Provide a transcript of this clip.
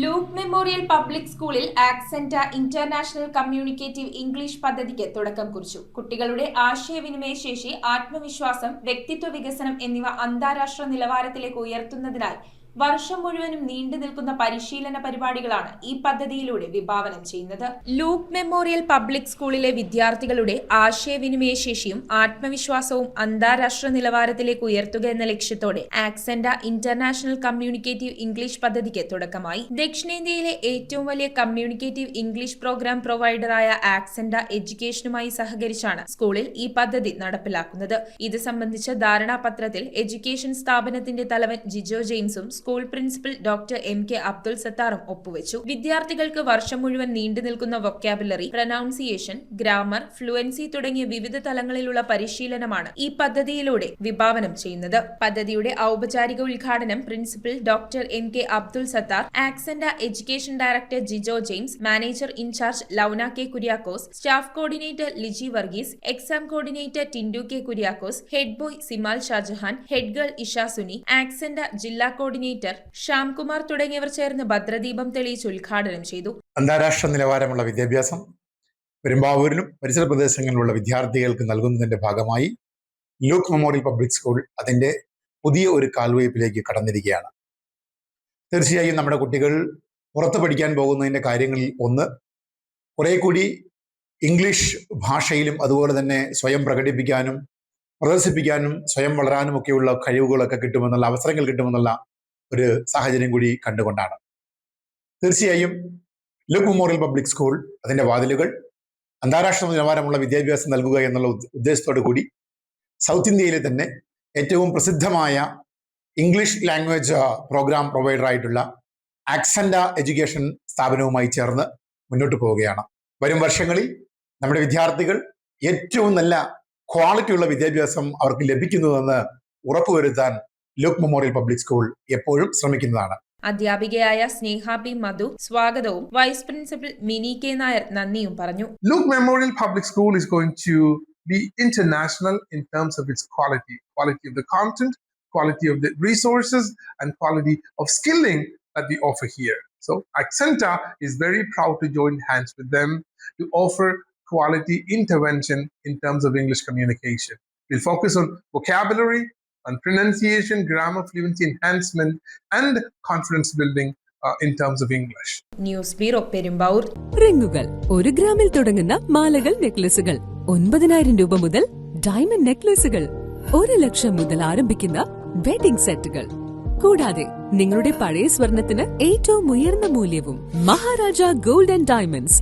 Luke memorial public സ്കൂളിൽ ആക്സെന്റ international communicative English പദ്ധതിക്ക് തുടക്കം കുറിച്ചു. കുട്ടികളുടെ ആശയവിനിമയ ശേഷി, ആത്മവിശ്വാസം, വ്യക്തിത്വ വികസനം എന്നിവ അന്താരാഷ്ട്ര നിലവാരത്തിലേക്ക് ഉയർത്തുന്നതിനായി വർഷം മുഴുവനും നീണ്ടു നിൽക്കുന്ന പരിശീലന പരിപാടികളാണ് ഈ പദ്ധതിയിലൂടെ വിഭാവനം ചെയ്യുന്നത്. ലൂക്ക് മെമ്മോറിയൽ പബ്ലിക് സ്കൂളിലെ വിദ്യാർത്ഥികളുടെ ആശയവിനിമയ ശേഷിയും ആത്മവിശ്വാസവും അന്താരാഷ്ട്ര നിലവാരത്തിലേക്ക് ഉയർത്തുക എന്ന ലക്ഷ്യത്തോടെ ആക്സെന്റ ഇന്റർനാഷണൽ കമ്മ്യൂണിക്കേറ്റീവ് ഇംഗ്ലീഷ് പദ്ധതിക്ക് തുടക്കമായി. ദക്ഷിണേന്ത്യയിലെ ഏറ്റവും വലിയ കമ്മ്യൂണിക്കേറ്റീവ് ഇംഗ്ലീഷ് പ്രോഗ്രാം പ്രൊവൈഡറായ ആക്സെന്റ എഡ്യൂക്കേഷനുമായി സഹകരിച്ചാണ് സ്കൂളിൽ ഈ പദ്ധതി നടപ്പിലാക്കുന്നത്. ഇത് സംബന്ധിച്ച ധാരണാപത്രത്തിൽ എഡ്യൂക്കേഷൻ സ്ഥാപനത്തിന്റെ തലവൻ ജിജോ ജെയിംസും school principal doctor MK Abdul സത്താറും ഒപ്പുവെച്ചു. വിദ്യാർത്ഥികൾക്ക് വർഷം മുഴുവൻ നീണ്ടു നിൽക്കുന്ന വൊക്കാബുലറി, പ്രൊനൗൺസിയേഷൻ, ഗ്രാമർ, ഫ്ലുവൻസി തുടങ്ങിയ വിവിധ തലങ്ങളിലുള്ള പരിശീലനമാണ് ഈ പദ്ധതിയിലൂടെ വിഭാവനം ചെയ്യുന്നത്. പദ്ധതിയുടെ ഔപചാരിക ഉദ്ഘാടനം principal doctor MK Abdul Sathar, ആക്സെന്റ education director Jijo James, manager in charge ലൗന K Kuriakose, staff coordinator Liji Varghese, exam coordinator Tindu K Kuriakose, head boy Simal Shajahan, head girl Isha Suni, ആക്സെന്റ ജില്ലാ കോർഡിനേറ്റർ ശ്യാംകുമാർ തുടങ്ങിയവർ ചേർന്ന് ഭദ്രദീപം തെളിയിച്ച് ഉദ്ഘാടനം ചെയ്തു. അന്താരാഷ്ട്ര നിലവാരമുള്ള വിദ്യാഭ്യാസം പെരുമ്പാവൂരിലും പരിസര പ്രദേശങ്ങളിലുള്ള വിദ്യാർത്ഥികൾക്ക് നൽകുന്നതിന്റെ ഭാഗമായി ലൂക്ക് മെമ്മോറിയൽ പബ്ലിക് സ്കൂൾ അതിന്റെ പുതിയ ഒരു കാൽവയ്പിലേക്ക് കടന്നിരിക്കുകയാണ്. തീർച്ചയായും നമ്മുടെ കുട്ടികൾ പുറത്ത് പഠിക്കാൻ പോകുന്നതിന്റെ കാര്യങ്ങളിൽ ഒന്ന്, കുറെ കൂടി ഇംഗ്ലീഷ് ഭാഷയിലും അതുപോലെ തന്നെ സ്വയം പ്രകടിപ്പിക്കാനും പ്രദർശിപ്പിക്കാനും സ്വയം വളരാനും ഒക്കെയുള്ള കഴിവുകളൊക്കെ കിട്ടുമെന്നുള്ള അവസരങ്ങൾ കിട്ടുമെന്നുള്ള ഒരു സാഹചര്യം കൂടി കണ്ടുകൊണ്ടാണ്. തീർച്ചയായും ലൂക്ക് മെമ്മോറിയൽ പബ്ലിക് സ്കൂൾ അതിന്റെ വാതിലുകൾ അന്താരാഷ്ട്ര നിലവാരമുള്ള വിദ്യാഭ്യാസം നൽകുക എന്നുള്ള ഉദ്ദേശത്തോടു കൂടി സൗത്ത് ഇന്ത്യയിലെ തന്നെ ഏറ്റവും പ്രസിദ്ധമായ ഇംഗ്ലീഷ് ലാംഗ്വേജ് പ്രോഗ്രാം പ്രൊവൈഡറായിട്ടുള്ള ആക്സെന്റ എഡ്യൂക്കേഷൻ സ്ഥാപനവുമായി ചേർന്ന് മുന്നോട്ട് പോവുകയാണ്. വരും വർഷങ്ങളിൽ നമ്മുടെ വിദ്യാർത്ഥികൾ ഏറ്റവും നല്ല ക്വാളിറ്റിയുള്ള വിദ്യാഭ്യാസം അവർക്ക് ലഭിക്കുന്നതെന്ന് ഉറപ്പുവരുത്താൻ ലൂക്ക് മെമ്മോറിയൽ പബ്ലിക് സ്കൂൾ എപ്പോഴും ശ്രമിക്കുന്നതാണ്. അധ്യാപികയായ സ്നേഹ പി മധു സ്വാഗതവും vice principal Mini K Nair നന്ദിയും പറഞ്ഞു. Luke Memorial Public School is going to be international in terms of its quality of the content, quality of the resources, and quality of skilling that we offer here. So Accenta is very proud to join hands with them to offer quality intervention in terms of English communication. We'll focus on vocabulary, on pronunciation, grammar, fluency enhancement, and confidence building in terms of English. News bureau Perumbavoor. റിങ്ങുകൾ 1 ഗ്രാമിൽ തുടങ്ങുന്ന മാലകൾ, നെക്ലസുകൾ 9,000 രൂപ മുതൽ diamond നെക്ലസുകൾ 1 ലക്ഷം മുതൽ ആരംഭിക്കുന്ന wedding സെറ്റുകൾ, കൂടാതെ നിങ്ങളുടെ പഴയ സ്വർണത്തിന് ഏറ്റവും ഉയർന്ന മൂല്യവും. Maharaja gold and diamonds,